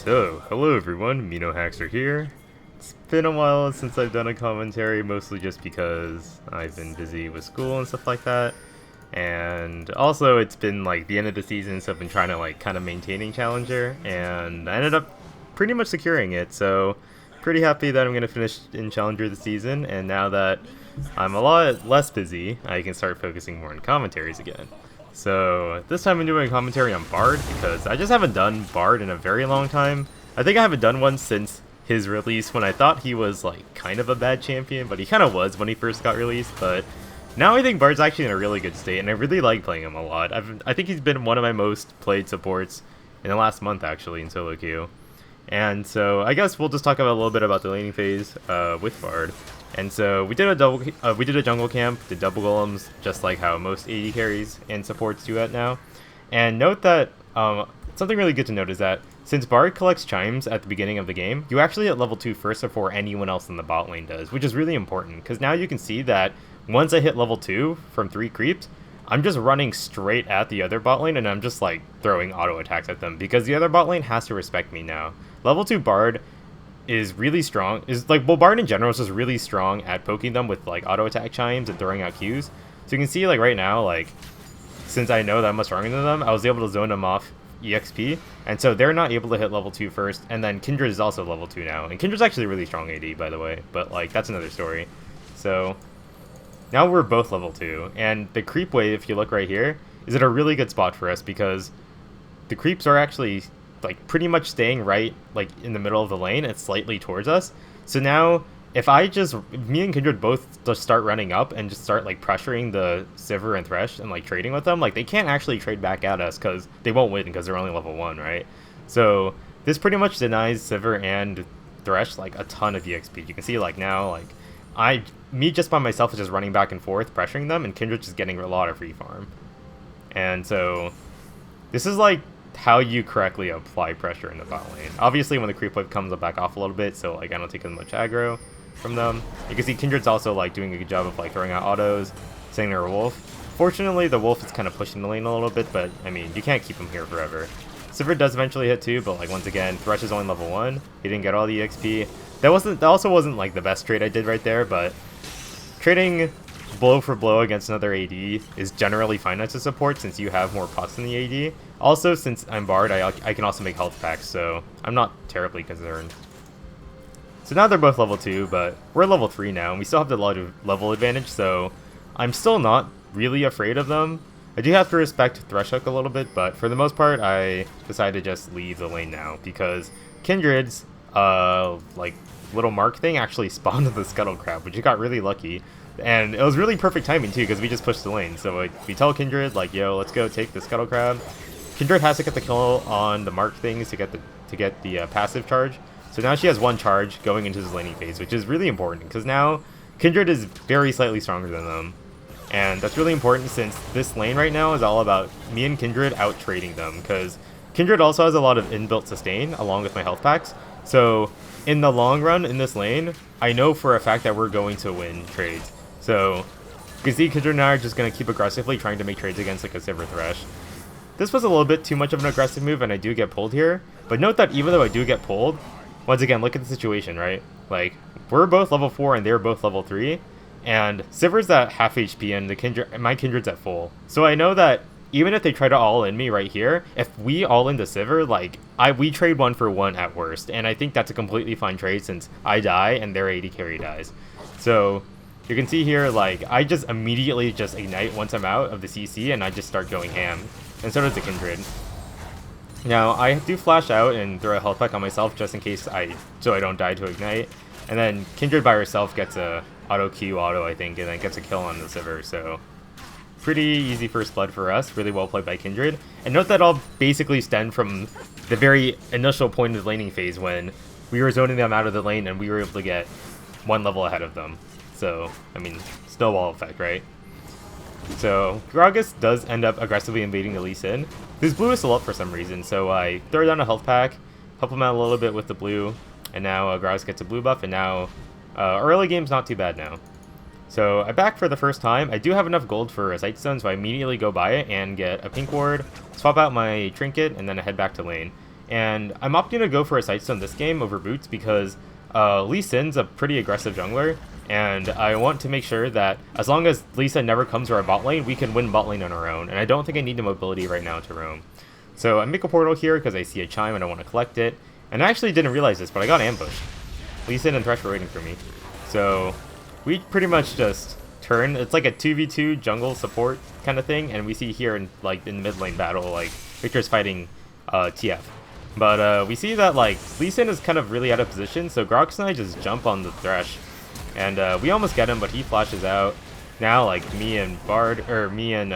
So, hello everyone, MeNoHaxor here. It's been a while since I've done a commentary, mostly just because I've been busy with school and stuff like that. And also, it's been like the end of the season, so I've been trying to like kind of maintaining Challenger, and I ended up pretty much securing it. So, pretty happy that I'm gonna finish in Challenger this season. And now that I'm a lot less busy, I can start focusing more on commentaries again. So this time I'm doing commentary on Bard because I just haven't done Bard in a very long time. I think I haven't done one since his release when I thought he was like kind of a bad champion, but he kind of was when he first got released. But now I think Bard's actually in a really good state, and I really like playing him a lot. I think he's been one of my most played supports in the last month actually in solo queue. And so I guess we'll just talk about a little bit about the laning phase with Bard. And so we did a jungle camp, did double golems, just like how most AD carries and supports do it now. And note that something really good to note is that since Bard collects chimes at the beginning of the game, you actually hit level 2 first before anyone else in the bot lane does, which is really important because now you can see that once I hit level 2 from 3 creeps, I'm just running straight at the other bot lane and I'm just like throwing auto attacks at them because the other bot lane has to respect me now. Level 2 Bard is really strong, Bard in general is just really strong at poking them with like auto attack chimes and throwing out Qs. So you can see like right now, like since I know that I'm much stronger than them, I was able to zone them off EXP, and so they're not able to hit level 2 first, and then Kindred is also level 2 now, and Kindred's actually really strong AD by the way, but like that's another story. So now we're both level 2, and the creep wave, if you look right here, is at a really good spot for us because the creeps are actually like pretty much staying right like in the middle of the lane and slightly towards us. So now if me and Kindred both just start running up and just start like pressuring the Sivir and Thresh and like trading with them, like they can't actually trade back at us because they won't win because they're only level 1, right? So this pretty much denies Sivir and Thresh like a ton of EXP. You can see like now like me just by myself is just running back and forth pressuring them, and Kindred's just getting a lot of free farm. And so this is like how you correctly apply pressure in the bot lane. Obviously when the creep wave comes back off a little bit, so like I don't take as much aggro from them. You can see Kindred's also like doing a good job of like throwing out autos, sending their wolf. Fortunately the wolf is kind of pushing the lane a little bit, but I mean you can't keep him here forever. Sivir does eventually hit too, but like once again Thresh is only level 1. He didn't get all the EXP. That also wasn't like the best trade I did right there, but trading blow for blow against another AD is generally fine as a support since you have more pots than the AD. Also, since I'm Bard, I can also make health packs, so I'm not terribly concerned. So now they're both level 2, but we're level 3 now, and we still have the level advantage, so I'm still not really afraid of them. I do have to respect Thresh Hook a little bit, but for the most part, I decided to just leave the lane now, because Kindred's, like, little mark thing actually spawned the Scuttle Crab, which got really lucky. And it was really perfect timing too, because we just pushed the lane. So we tell Kindred, like, yo, let's go take the Scuttle Crab. Kindred has to get the kill on the mark things to get the passive charge. So now she has 1 charge going into this laning phase, which is really important, because now Kindred is very slightly stronger than them. And that's really important since this lane right now is all about me and Kindred out trading them, because Kindred also has a lot of inbuilt sustain along with my health packs. So in the long run in this lane, I know for a fact that we're going to win trades. So you can see Kindred and I are just going to keep aggressively trying to make trades against like a Sivir Thresh. This was a little bit too much of an aggressive move and I do get pulled here. But note that even though I do get pulled, once again, look at the situation, right? Like, we're both level 4 and they're both level 3. And Sivir's at half HP and my Kindred's at full. So I know that even if they try to all-in me right here, if we all-in the Sivir, like, we trade 1 for 1 at worst. And I think that's a completely fine trade since I die and their AD carry dies. So you can see here, like, I just immediately just ignite once I'm out of the CC and I just start going ham. And so does the Kindred. Now, I do flash out and throw a health pack on myself just in case so I don't die to ignite. And then Kindred by herself gets a auto, I think, and then gets a kill on the Sivir, so pretty easy first blood for us, really well played by Kindred. And note that all basically stemmed from the very initial point of the laning phase when we were zoning them out of the lane and we were able to get 1 level ahead of them. So, I mean, snowball effect, right? So, Gragas does end up aggressively invading the Lee Sin. His blue is still up for some reason, so I throw down a health pack, help him out a little bit with the blue, and now Gragas gets a blue buff, and now early game's not too bad now. So I back for the first time. I do have enough gold for a Sightstone, so I immediately go buy it and get a pink ward, swap out my trinket, and then I head back to lane. And I'm opting to go for a Sightstone this game over Boots because Lee Sin's a pretty aggressive jungler, and I want to make sure that as long as Lee Sin never comes to our bot lane, we can win bot lane on our own, and I don't think I need the mobility right now to roam. So I make a portal here because I see a chime and I want to collect it, and I actually didn't realize this, but I got ambushed. Lee Sin and Thresh were waiting for me. So we pretty much just turn. It's like a 2v2 jungle support kind of thing, and we see here in like in mid lane battle, like Victor's fighting TF. But we see that like Lee Sin is kind of really out of position, so Grox and I just jump on the Thresh, and we almost get him, but he flashes out. Now like me and Bard, or me and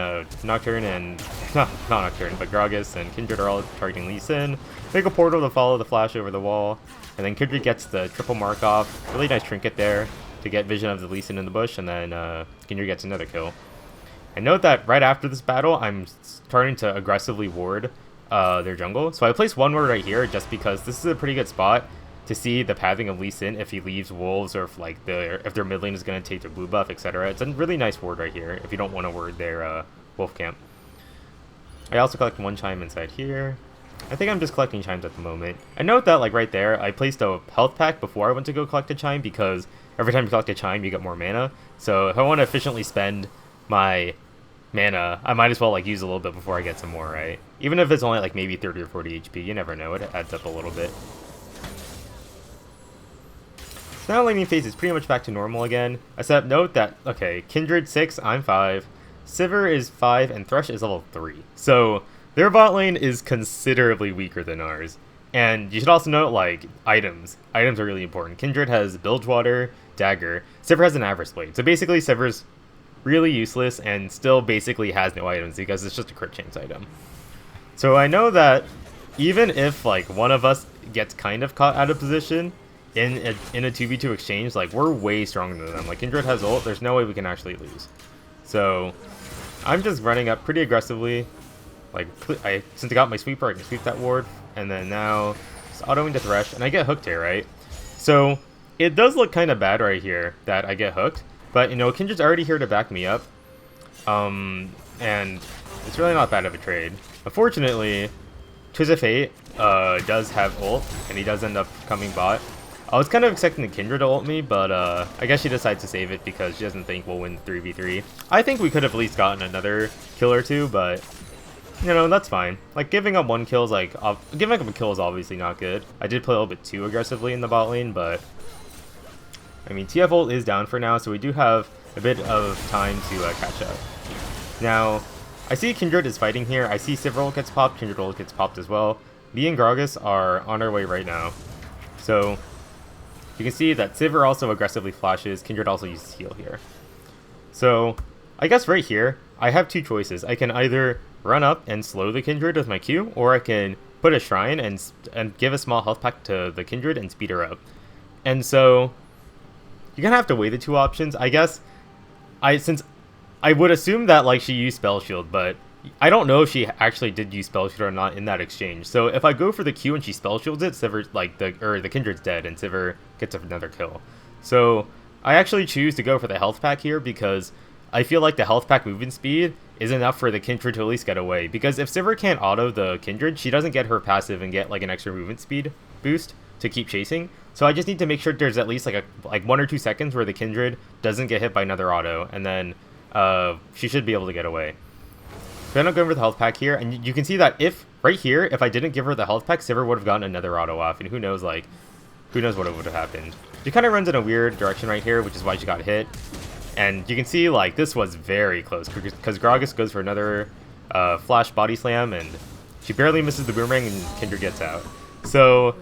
Nocturne and not Nocturne, but Gragas and Kindred are all targeting Lee Sin. Make a portal to follow the flash over the wall, and then Kindred gets the triple mark off. Really nice trinket there to get vision of the Lee Sin in the bush, and then Kindred gets another kill. And note that right after this battle, I'm starting to aggressively ward their jungle. So I place one ward right here just because this is a pretty good spot to see the pathing of Lee Sin if he leaves wolves, or if like if their mid lane is going to take their blue buff, etc. It's a really nice ward right here if you don't want to ward their wolf camp. I also collect one chime inside here. I think I'm just collecting chimes at the moment. I note that like right there, I placed a health pack before I went to go collect a chime because every time you collect a chime, you get more mana. So if I want to efficiently spend my mana, I might as well like use a little bit before I get some more, right? Even if it's only like maybe 30 or 40 HP, you never know, it adds up a little bit. So now laning phase is pretty much back to normal again, except note that, okay, Kindred 6, I'm 5, Sivir is 5, and Thresh is level 3. So their bot lane is considerably weaker than ours. And you should also note, like, items. Items are really important. Kindred has Bilgewater, Dagger. Sivir has an Avarice Blade. So basically, Sivir's really useless and still basically has no items because it's just a crit chance item. So I know that even if, like, one of us gets kind of caught out of position in a 2v2 exchange, like, we're way stronger than them. Like, Kindred has ult. There's no way we can actually lose. So I'm just running up pretty aggressively. Like, since I got my sweeper, I can sweep that ward, and then now just autoing to Thresh, and I get hooked here, right? So it does look kind of bad right here that I get hooked, but you know, Kindred's already here to back me up, and it's really not bad of a trade. Unfortunately, Twist of Fate does have ult, and he does end up coming bot. I was kind of expecting the Kindred to ult me, but I guess she decides to save it because she doesn't think we'll win 3v3. I think we could have at least gotten another kill or two, but you know, that's fine. Like, giving up one kill is like, giving up a kill is obviously not good. I did play a little bit too aggressively in the bot lane, but I mean, TF ult is down for now, so we do have a bit of time to catch up. Now, I see Kindred is fighting here. I see Sivir ult gets popped, Kindred ult gets popped as well. Me and Gragas are on our way right now. So you can see that Sivir also aggressively flashes, Kindred also uses heal here. So I guess right here, I have two choices. I can either run up and slow the Kindred with my Q, or I can put a shrine and give a small health pack to the Kindred and speed her up. And so you're gonna have to weigh the two options. I guess since I would assume that like she used Spell Shield, but I don't know if she actually did use Spell Shield or not in that exchange. So if I go for the Q and she Spell Shields it, Sivir the Kindred's dead and Sivir gets another kill. So I actually choose to go for the health pack here because I feel like the health pack movement speed is enough for the Kindred to at least get away. Because if Sivir can't auto the Kindred, she doesn't get her passive and get like an extra movement speed boost to keep chasing. So I just need to make sure there's at least like 1 or 2 seconds where the Kindred doesn't get hit by another auto, and then she should be able to get away. So I'm going for the health pack here, and you can see that if right here, if I didn't give her the health pack, Sivir would have gotten another auto off, and who knows what would have happened. She kind of runs in a weird direction right here, which is why she got hit. And you can see, like, this was very close, because Gragas goes for another flash body slam, and she barely misses the boomerang, and Kindred gets out. So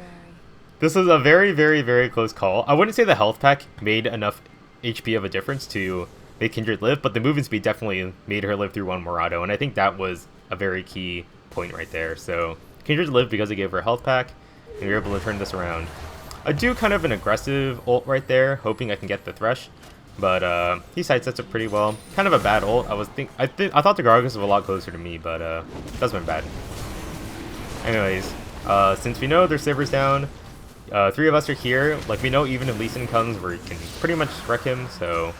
this was a very, very, very close call. I wouldn't say the health pack made enough HP of a difference to make Kindred live, but the movement speed definitely made her live through one more auto, and I think that was a very key point right there. So Kindred lived because I gave her a health pack, and we were able to turn this around. I do kind of an aggressive ult right there, hoping I can get the Thresh. But he sidesteps it pretty well. Kind of a bad ult. I thought the Gragas was a lot closer to me, but that's been bad. Anyways, since we know their Sivir's down, 3 of us are here. Like, we know even if Lee Sin comes, we can pretty much wreck him. So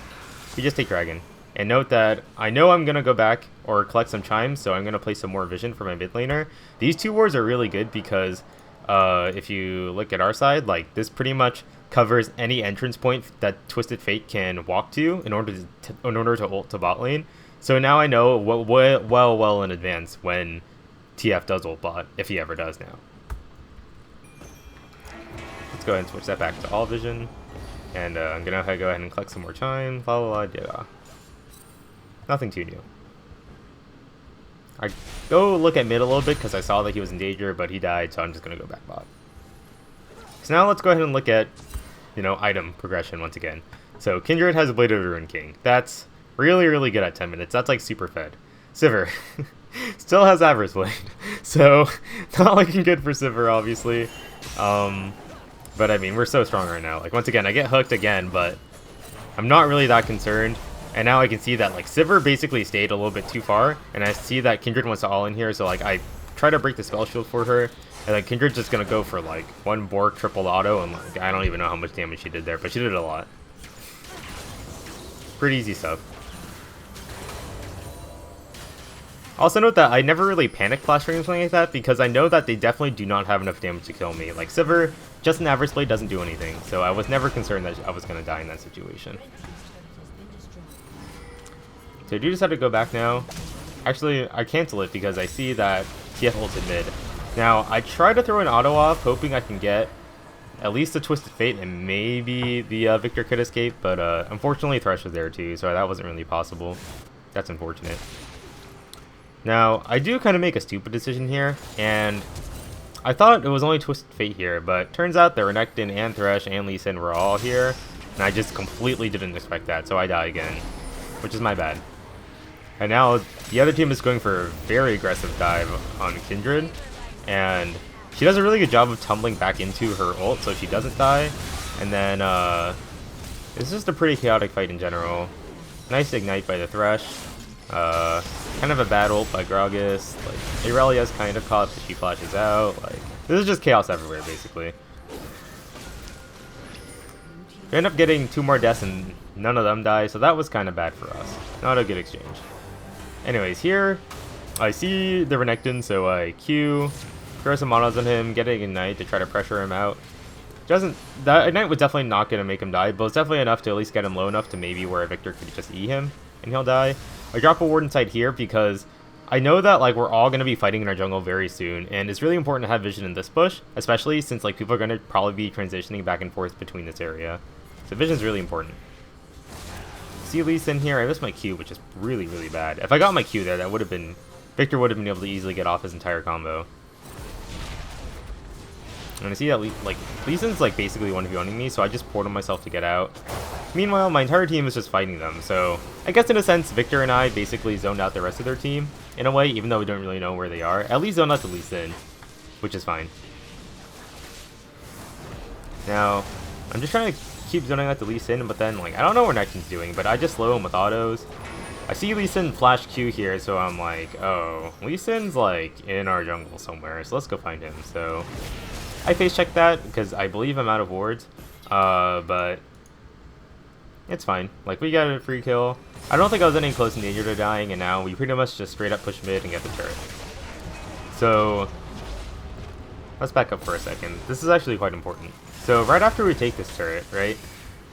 we just take Dragon. And note that I know I'm gonna go back or collect some chimes, so I'm gonna play some more vision for my mid laner. These 2 wards are really good because if you look at our side, like this pretty much covers any entrance point that Twisted Fate can walk to in order to ult to bot lane. So now I know well in advance when TF does ult bot, if he ever does now. Let's go ahead and switch that back to all vision. And I'm going to go ahead and collect some more time. La la la, yeah. Nothing too new. I go look at mid a little bit because I saw that he was in danger, but he died, so I'm just going to go back bot. So now let's go ahead and look at, you know, item progression once again. So Kindred has a Blade of the Ruined King. That's really, really good at 10 minutes. That's like super fed. Sivir still has Avarice Blade. So not looking good for Sivir, obviously. But I mean, we're so strong right now. Like, once again, I get hooked again, but I'm not really that concerned. And now I can see that, like, Sivir basically stayed a little bit too far. And I see that Kindred wants to all in here. So, like, I try to break the spell shield for her. And then Kindred's just going to go for, like, one Bork triple auto. And, like, I don't even know how much damage she did there. But she did a lot. Pretty easy stuff. Also note that I never really panic plastering or something like that, because I know that they definitely do not have enough damage to kill me. Like, Sivir, just an Avarice Blade doesn't do anything, so I was never concerned that I was going to die in that situation. So I do just have to go back now. Actually, I cancel it because I see that TF ulted mid. Now, I try to throw an auto off, hoping I can get at least a Twisted Fate and maybe the Victor could escape, but unfortunately Thresh was there too, so that wasn't really possible. That's unfortunate. Now, I do kind of make a stupid decision here, and I thought it was only Twisted Fate here, but turns out that Renekton and Thresh and Lee Sin were all here, and I just completely didn't expect that, so I die again, which is my bad. And now the other team is going for a very aggressive dive on Kindred, and she does a really good job of tumbling back into her ult, so she doesn't die. And then it's just a pretty chaotic fight in general. Nice ignite by the Thresh. Kind of a bad ult by Gragas. Like, Aurelia's kind of caught, but she flashes out. Like, this is just chaos everywhere, basically. We end up getting 2 more deaths and none of them die, so that was kind of bad for us. Not a good exchange. Anyways, here I see the Renekton, so I Q, throw some monos on him, get an ignite to try to pressure him out. That ignite was definitely not going to make him die, but it's definitely enough to at least get him low enough to maybe where Victor could just E him and he'll die. I drop a ward inside here because I know that, like, we're all going to be fighting in our jungle very soon, and it's really important to have vision in this bush, especially since, like, people are going to probably be transitioning back and forth between this area. So vision's really important. See Lee Sin here. I missed my Q, which is really, really bad. If I got my Q there, that would have been... Victor would have been able to easily get off his entire combo. And I see that, Lee Sin's, like, basically 1v1ing me, so I just portal myself to get out. Meanwhile, my entire team is just fighting them, so I guess in a sense, Victor and I basically zoned out the rest of their team, in a way, even though we don't really know where they are. At least zoned out the Lee Sin, which is fine. Now, I'm just trying to keep zoning out the Lee Sin, but then, like, I don't know what Necton's doing, but I just slow him with autos. I see Lee Sin flash Q here, so I'm like, oh, Lee Sin's, like, in our jungle somewhere, so let's go find him. So I face check that, because I believe I'm out of wards, but it's fine. Like, we got a free kill. I don't think I was any close in danger to dying, and now we pretty much just straight up push mid and get the turret. So let's back up for a second. This is actually quite important. So right after we take this turret, right,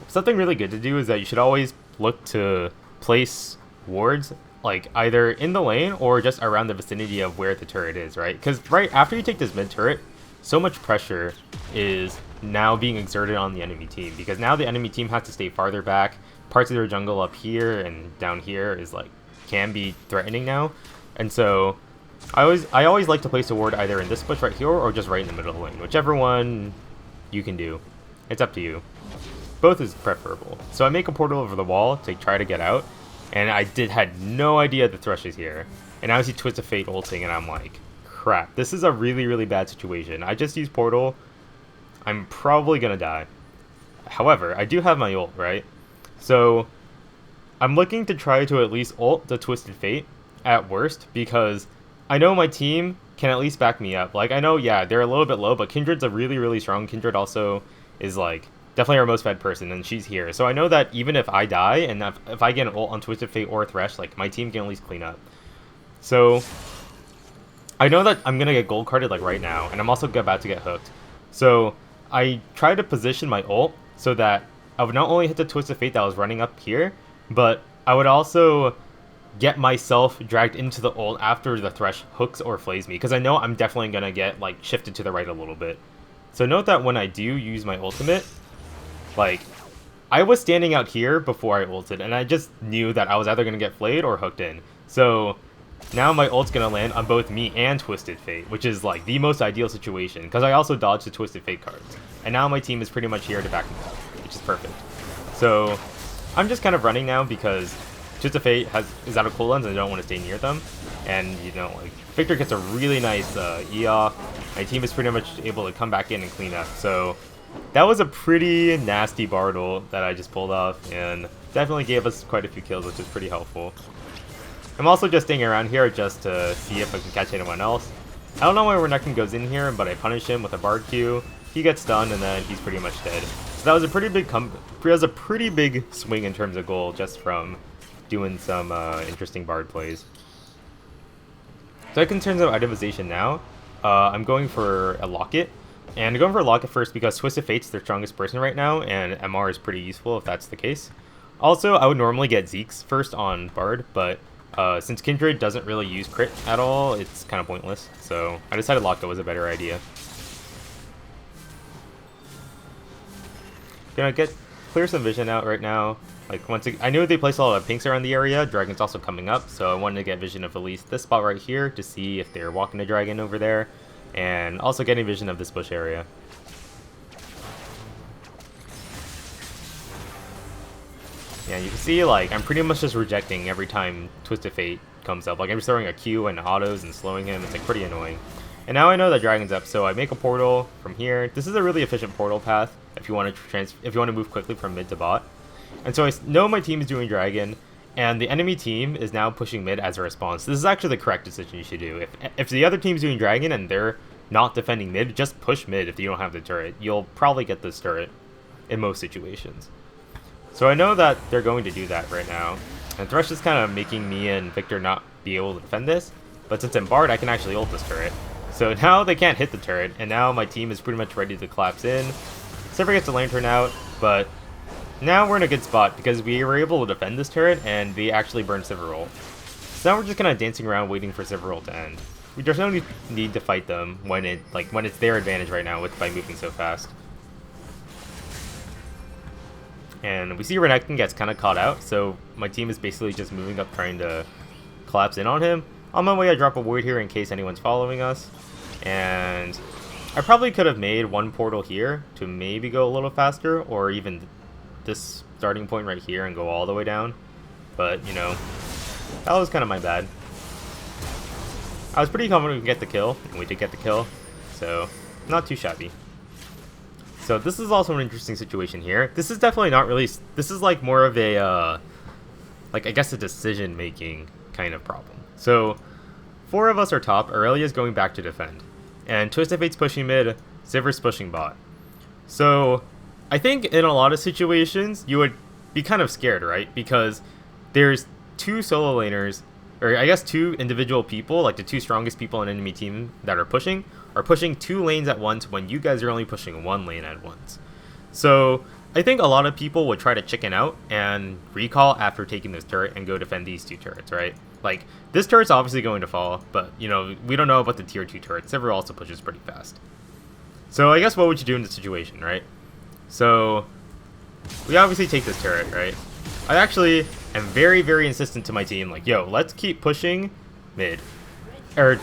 something really good to do is that you should always look to place wards, like, either in the lane or just around the vicinity of where the turret is, right? Because right after you take this mid turret, so much pressure is now being exerted on the enemy team, because now the enemy team has to stay farther back. Parts of their jungle up here and down here is, like, can be threatening now. And so I always like to place a ward either in this bush right here or just right in the middle of the lane, whichever one you can do. It's up to you. Both is preferable. So I make a portal over the wall to try to get out, and I had no idea the Thresh is here. And now I see Twisted Fate ulting, and I'm like, crap, this is a really, really bad situation. I just used portal. I'm probably gonna die. However, I do have my ult, right? So I'm looking to try to at least ult the Twisted Fate at worst, because I know my team can at least back me up. Like, I know, yeah, they're a little bit low, but Kindred's a really, really strong. Kindred also is, like, definitely our most fed person, and she's here. So I know that even if I die, and if I get an ult on Twisted Fate or Thresh, like, my team can at least clean up. So I know that I'm gonna get gold carded like right now, and I'm also about to get hooked. So I try to position my ult so that I would not only hit the Twist of Fate that was running up here, but I would also get myself dragged into the ult after the Thresh hooks or flays me, because I know I'm definitely gonna get like shifted to the right a little bit. So note that when I do use my ultimate, like, I was standing out here before I ulted, and I just knew that I was either gonna get flayed or hooked in. So now my ult's gonna land on both me and Twisted Fate, which is like the most ideal situation, because I also dodged the Twisted Fate cards. And now my team is pretty much here to back me up, which is perfect. So I'm just kind of running now because Twisted Fate is out of cooldowns and I don't want to stay near them. And, you know, like, Victor gets a really nice E off. My team is pretty much able to come back in and clean up. So that was a pretty nasty Bartle that I just pulled off, and definitely gave us quite a few kills, which is pretty helpful. I'm also just staying around here just to see if I can catch anyone else. I don't know why Renekton goes in here, but I punish him with a Bard Q. He gets stunned, and then he's pretty much dead. So that was a pretty big swing in terms of goal, just from doing some interesting Bard plays. So in terms of itemization now, I'm going for a Locket. And I'm going for a Locket first because Twisted Fate's their strongest person right now, and MR is pretty useful if that's the case. Also, I would normally get Zeke's first on Bard, but since Kindred doesn't really use crit at all, it's kind of pointless. So I decided Locket was a better idea. Gonna clear some vision out right now. Like, I knew they placed a lot of pinks around the area. Dragon's also coming up, so I wanted to get vision of at least this spot right here to see if they're walking a dragon over there, and also getting vision of this bush area. Yeah, you can see, like, I'm pretty much just rejecting every time Twisted Fate comes up. Like, I'm just throwing a Q and autos and slowing him. It's, like, pretty annoying. And now I know that Dragon's up, so I make a portal from here. This is a really efficient portal path if you want to move quickly from mid to bot. And so I know my team is doing Dragon, and the enemy team is now pushing mid as a response. This is actually the correct decision you should do. If the other team's doing Dragon and they're not defending mid, just push mid if you don't have the turret. You'll probably get this turret in most situations. So I know that they're going to do that right now. And Thresh is kind of making me and Victor not be able to defend this. But since I'm Bard, I can actually ult this turret. So now they can't hit the turret, and now my team is pretty much ready to collapse in. Sivir gets the Lantern out, but now we're in a good spot because we were able to defend this turret, and they actually burned Sivir ult. So now we're just kind of dancing around waiting for Sivir ult to end. There's no need to fight them when it's their advantage right now by moving so fast. And we see Renekton gets kind of caught out, so my team is basically just moving up trying to collapse in on him. On my way, I drop a ward here in case anyone's following us. And I probably could have made one portal here to maybe go a little faster, or even this starting point right here and go all the way down. But, you know, that was kind of my bad. I was pretty confident we could get the kill, and we did get the kill, so not too shabby. So this is also an interesting situation here. This is definitely not really, this is like more of a, like, I guess a decision-making kind of problem. So 4 of us are top, Aurelia's going back to defend, and Twisted Fate's pushing mid, Sivir's pushing bot. So I think in a lot of situations, you would be kind of scared, right? Because there's 2 solo laners, or I guess 2 individual people, like the 2 strongest people on an enemy team that are pushing 2 lanes at once when you guys are only pushing 1 lane at once. So I think a lot of people would try to chicken out and recall after taking this turret and go defend these 2 turrets, right? Like, this turret's obviously going to fall, but, you know, we don't know about the tier 2 turret. Sivir also pushes pretty fast. So I guess what would you do in this situation, right? So we obviously take this turret, right? I actually am very, very insistent to my team, like, yo, let's keep pushing mid. Or,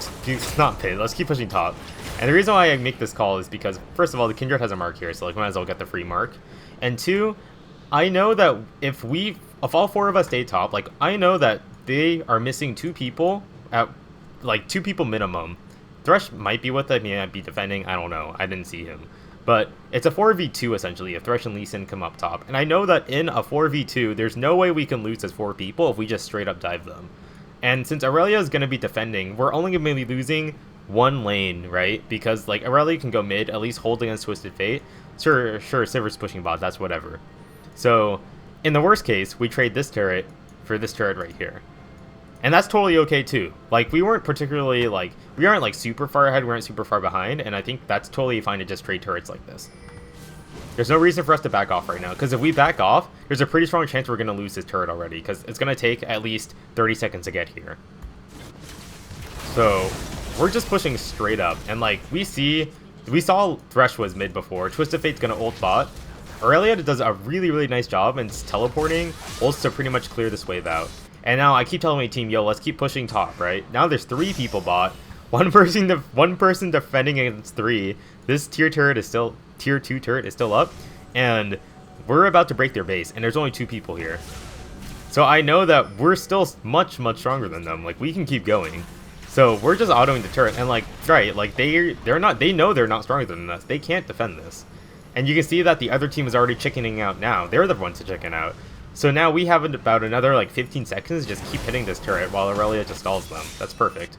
not mid, let's keep pushing top. And the reason why I make this call is because, first of all, the Kindred has a mark here, so like, might as well get the free mark. And 2, I know that if all 4 of us stay top, like, I know that they are missing 2 people at, like, 2 people minimum. Thresh might be with them, he might be defending, I don't know, I didn't see him. But it's a 4v2 essentially if Thresh and Lee Sin come up top. And I know that in a 4v2, there's no way we can lose as 4 people if we just straight up dive them. And since Aurelia is going to be defending, we're only going to be losing 1 lane, right? Because, like, Aurelia can go mid, at least hold against Twisted Fate. Sure, Sivir's pushing bot, that's whatever. So, in the worst case, we trade this turret for this turret right here. And that's totally okay too. Like, we weren't particularly, like, we aren't like super far ahead, we aren't super far behind, and I think that's totally fine to just trade turrets like this. There's no reason for us to back off right now, because if we back off, there's a pretty strong chance we're going to lose this turret already, because it's going to take at least 30 seconds to get here. So, we're just pushing straight up, and like, we saw Thresh was mid before, Twisted Fate's going to ult bot. Aurelia does a really nice job, and it's teleporting ults to pretty much clear this wave out. And now I keep telling my team, yo, let's keep pushing top, right? Now there's 3 people bot, one person defending against 3. This tier 2 turret is still up, and we're about to break their base, and there's only 2 people here. So I know that we're still much stronger than them. Like, we can keep going. So we're just autoing the turret, and like, right, like they know they're not stronger than us. They can't defend this. And you can see that the other team is already chickening out now. They're the ones to chicken out. So now we have about another like 15 seconds to just keep hitting this turret while Aurelia just stalls them. That's perfect.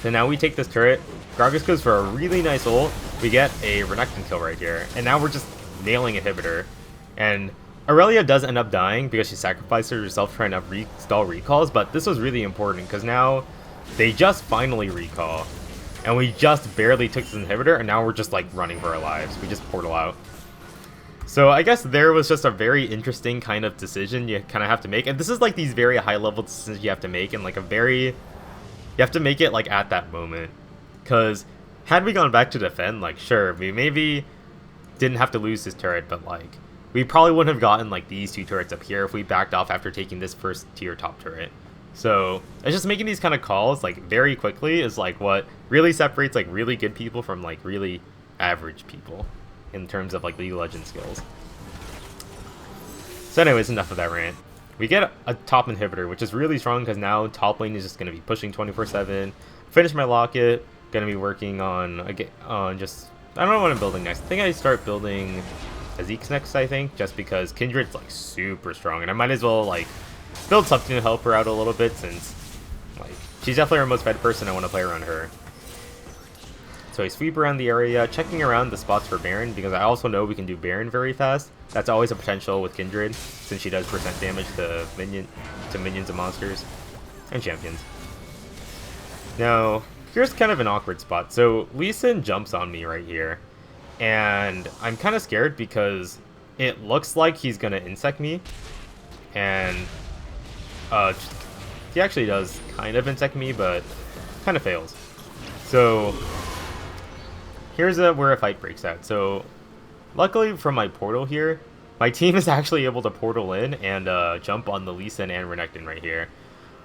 So now we take this turret. Gragas goes for a really nice ult. We get a Renekton kill right here. And now we're just nailing Inhibitor. And Aurelia does end up dying because she sacrificed herself trying to stall recalls. But this was really important because now they just finally recall. And we just barely took this Inhibitor. And now we're just like running for our lives. We just portal out. So I guess there was just a very interesting kind of decision you kind of have to make. And this is like these very high level decisions you have to make in like a very... You have to make it like at that moment. Because had we gone back to defend, like sure, we maybe didn't have to lose this turret, but like we probably wouldn't have gotten like these 2 turrets up here if we backed off after taking this first tier top turret. So it's just making these kind of calls like very quickly is like what really separates like really good people from like really average people in terms of like League of Legends skills. So anyways, enough of that rant. We get a top inhibitor, which is really strong because now top lane is just going to be pushing 24/7. Finish my locket. Going to be working on just... I don't know what I'm building next. I think I start building Azeek's next, I think, just because Kindred's like super strong. And I might as well like build something to help her out a little bit since like she's definitely our most fed person. I want to play around her. So I sweep around the area, checking around the spots for Baron, because I also know we can do Baron very fast. That's always a potential with Kindred, since she does percent damage to minions and monsters, and champions. Now, here's kind of an awkward spot. So Lee Sin jumps on me right here, and I'm kind of scared because it looks like he's going to insect me, and he actually does kind of insect me, but kind of fails. So... here's where a fight breaks out. So, luckily from my portal here, my team is actually able to portal in and jump on the Lee Sin and Renekton right here.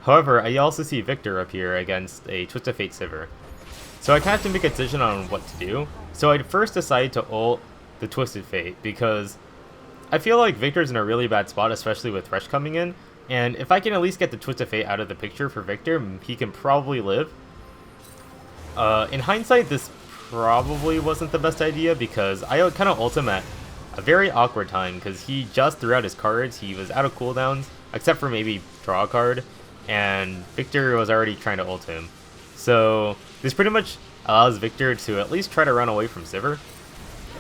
However, I also see Victor up here against a Twisted Fate Sivir. So I kind of have to make a decision on what to do. So I'd first decide to ult the Twisted Fate because I feel like Victor's in a really bad spot, especially with Thresh coming in. And if I can at least get the Twisted Fate out of the picture for Victor, he can probably live. In hindsight, this probably wasn't the best idea because I kind of ult him at a very awkward time because he just threw out his cards. He was out of cooldowns, except for maybe draw a card, and Victor was already trying to ult him. So this pretty much allows Victor to at least try to run away from Sivir.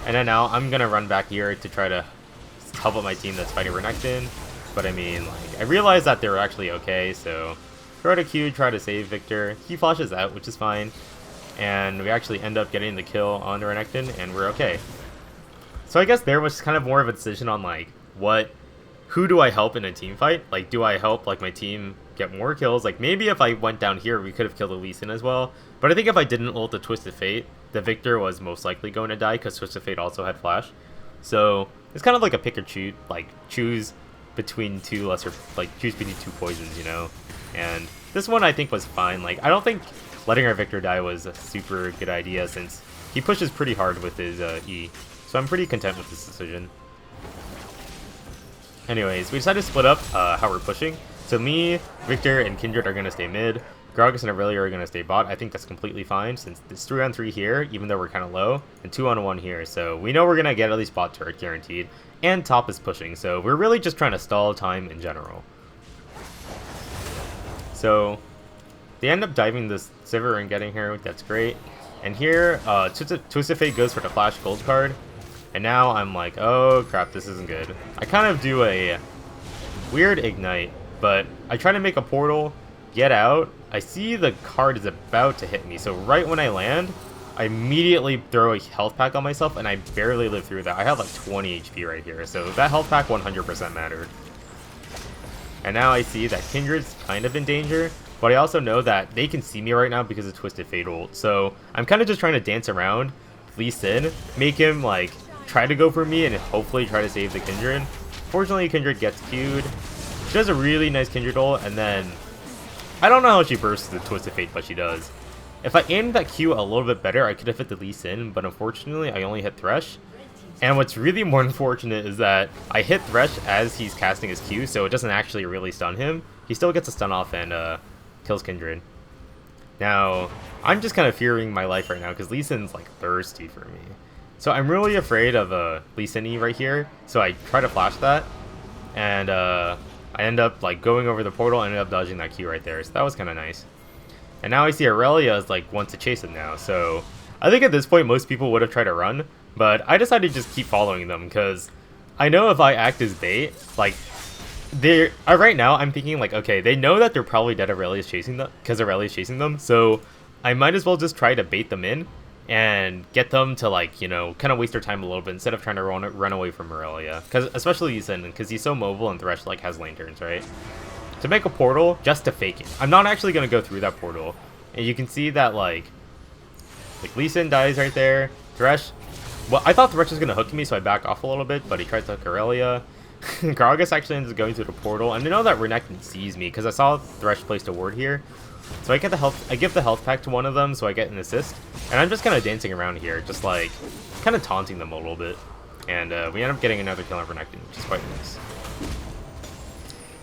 And then now I'm going to run back here to try to help out my team that's fighting Renekton. But I mean, like, I realized that they were actually okay, so throw out a Q, try to save Victor. He flashes out, which is fine. And we actually end up getting the kill on the Renekton, and we're okay. So I guess there was kind of more of a decision on like, who do I help in a team fight? Like, do I help like my team get more kills? Like, maybe if I went down here, we could have killed the Lee Sin as well. But I think if I didn't ult the Twisted Fate, the Victor was most likely going to die because Twisted Fate also had flash. So it's kind of like a pick or choose, like choose between two poisons, you know? And this one I think was fine. Like, I don't think letting our Victor die was a super good idea since he pushes pretty hard with his E. So I'm pretty content with this decision. Anyways, we decided to split up how we're pushing. So me, Victor, and Kindred are going to stay mid. Gragas and Aurelia are going to stay bot. I think that's completely fine since it's 3-on-3 here, even though we're kind of low, and 2-on-1 here. So we know we're going to get at least bot turret guaranteed. And top is pushing, so we're really just trying to stall time in general. So they end up diving this Sivir and getting her. That's great. And here, Twisted Fate goes for the flash gold card. And now I'm like, oh crap, this isn't good. I kind of do a weird ignite, But I try to make a portal, get out. I see the card is about to hit me, so right when I land, I immediately throw a health pack on myself, and I barely live through that. I have like 20 HP right here, so that health pack 100% mattered. And now I see that Kindred's kind of in danger, but I also know that they can see me right now because of Twisted Fate ult. So I'm kind of just trying to dance around Lee Sin, make him like try to go for me and hopefully try to save the Kindred. Fortunately, Kindred gets Q'd. She does a really nice Kindred ult, and then I don't know how she bursts the Twisted Fate, but she does. If I aimed that Q a little bit better, I could have hit the Lee Sin, but unfortunately, I only hit Thresh. And what's really more unfortunate is that I hit Thresh as he's casting his Q, so it doesn't actually really stun him. He still gets a stun off and kills Kindred. Now, I'm just kind of fearing my life right now because Lee Sin's like thirsty for me. So I'm really afraid of Lee Sin right here, so I try to flash that. And I end up like going over the portal and ended up dodging that Q right there, so that was kind of nice. And now I see Aurelia is like wants to chase him now, so I think at this point most people would have tried to run, but I decided to just keep following them because I know if I act as bait, like they're right now I'm thinking like, okay, they know that they're probably dead. Aurelia's chasing them because Aurelia's chasing them, so I might as well just try to bait them in and get them to like, you know, kind of waste their time a little bit instead of trying to run away from Aurelia, because especially Lee Sin, because he's so mobile and Thresh like has lanterns, right? To make a portal just to fake it. I'm not actually going to go through that portal. And you can see that like Lee Sin dies right there. Thresh, well, I thought Thresh was going to hook me, so I back off a little bit, but he tries to hook Aurelia. Gragas actually ends up going through the portal, and I know that Renekton sees me because I saw Thresh placed a ward here. So I get the health, I give the health pack to one of them, so I get an assist. And I'm just kind of dancing around here, just like kind of taunting them a little bit. And we end up getting another kill on Renekton, which is quite nice.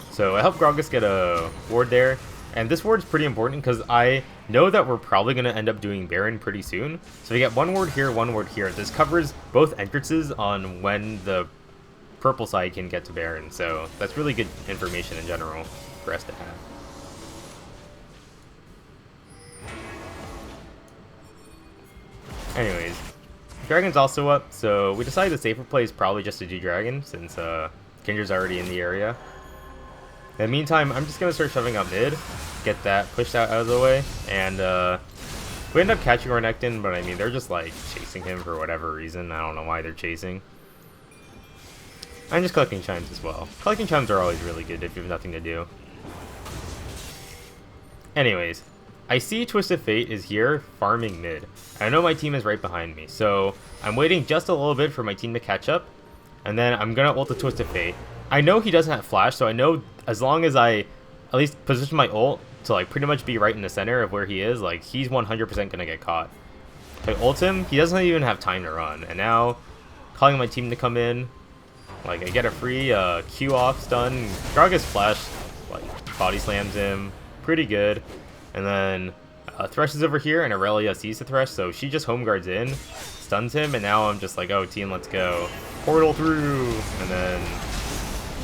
So I help Gragas get a ward there, and this ward's pretty important because I know that we're probably going to end up doing Baron pretty soon. So we get one ward here, one ward here. This covers both entrances on when the purple side can get to Baron, so that's really good information in general for us to have. Anyways, Dragon's also up, so we decided the safer play is probably just to do Dragon since Kindred's already in the area. In the meantime, I'm just going to start shoving up mid, get that pushed out of the way, and we end up catching Renekton, but I mean, they're just like chasing him for whatever reason. I don't know why they're chasing. I'm just collecting chimes as well. Collecting chimes are always really good if you have nothing to do. Anyways, I see Twisted Fate is here farming mid. I know my team is right behind me, so I'm waiting just a little bit for my team to catch up, and then I'm going to ult the Twisted Fate. I know he doesn't have flash, so I know as long as I at least position my ult to like pretty much be right in the center of where he is, like he's 100% going to get caught. If I ult him, he doesn't even have time to run, and now calling my team to come in, like I get a free Q off stun. Gragas flash like body slams him pretty good, and then Thresh is over here, and Aurelia sees the Thresh, so she just home guards in, stuns him, and now I'm just like, oh team, let's go, portal through, and then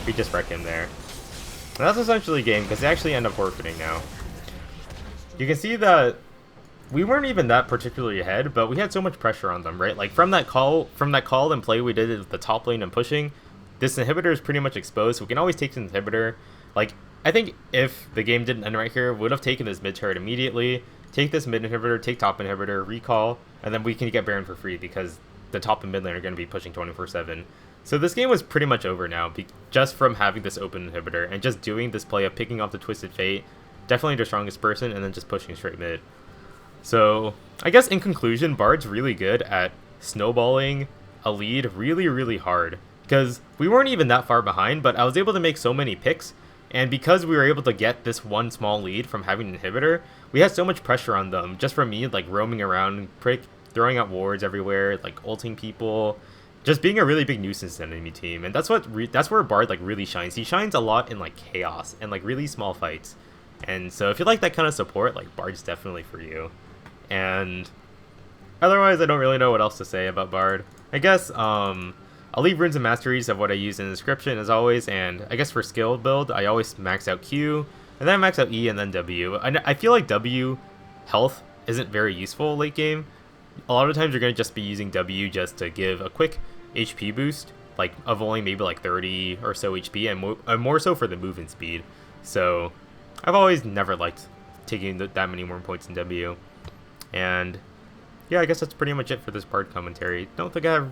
we just wreck him there. And that's essentially game because they actually end up forfeiting now. You can see that we weren't even that particularly ahead, but we had so much pressure on them, right? Like from that call and play we did at the top lane and pushing, this inhibitor is pretty much exposed, so we can always take the inhibitor. Like, I think if the game didn't end right here, we would have taken this mid turret immediately, take this mid inhibitor, take top inhibitor, recall, and then we can get Baron for free because the top and mid lane are going to be pushing 24/7. So this game was pretty much over now, just from having this open inhibitor and just doing this play of picking off the Twisted Fate, definitely the strongest person, and then just pushing straight mid. So I guess in conclusion, Bard's really good at snowballing a lead really, really hard, because we weren't even that far behind, but I was able to make so many picks, and because we were able to get this one small lead from having an inhibitor, we had so much pressure on them just from me like roaming around, throwing out wards everywhere, like ulting people, just being a really big nuisance to the enemy team. And that's where Bard like really shines. He shines a lot in like chaos and like really small fights. And so if you like that kind of support, like Bard's definitely for you. And otherwise, I don't really know what else to say about Bard. I guess I'll leave runes and masteries of what I use in the description as always. And I guess for skill build, I always max out Q, and then I max out E and then W. I feel like W health isn't very useful late game. A lot of times you're going to just be using W just to give a quick HP boost, like of only maybe like 30 or so HP, and more so for the movement speed. So I've always never liked taking that many more points in W. And yeah, I guess that's pretty much it for this part commentary. Don't think I have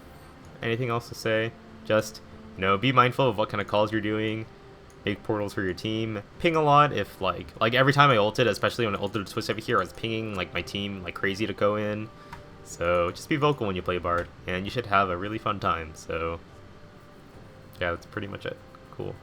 anything else to say. Just, be mindful of what kind of calls you're doing. Make portals for your team. Ping a lot if, like every time I ulted, especially when I ulted a twist over here, I was pinging, like, my team like crazy to go in. So just be vocal when you play Bard, and you should have a really fun time. So yeah, that's pretty much it. Cool.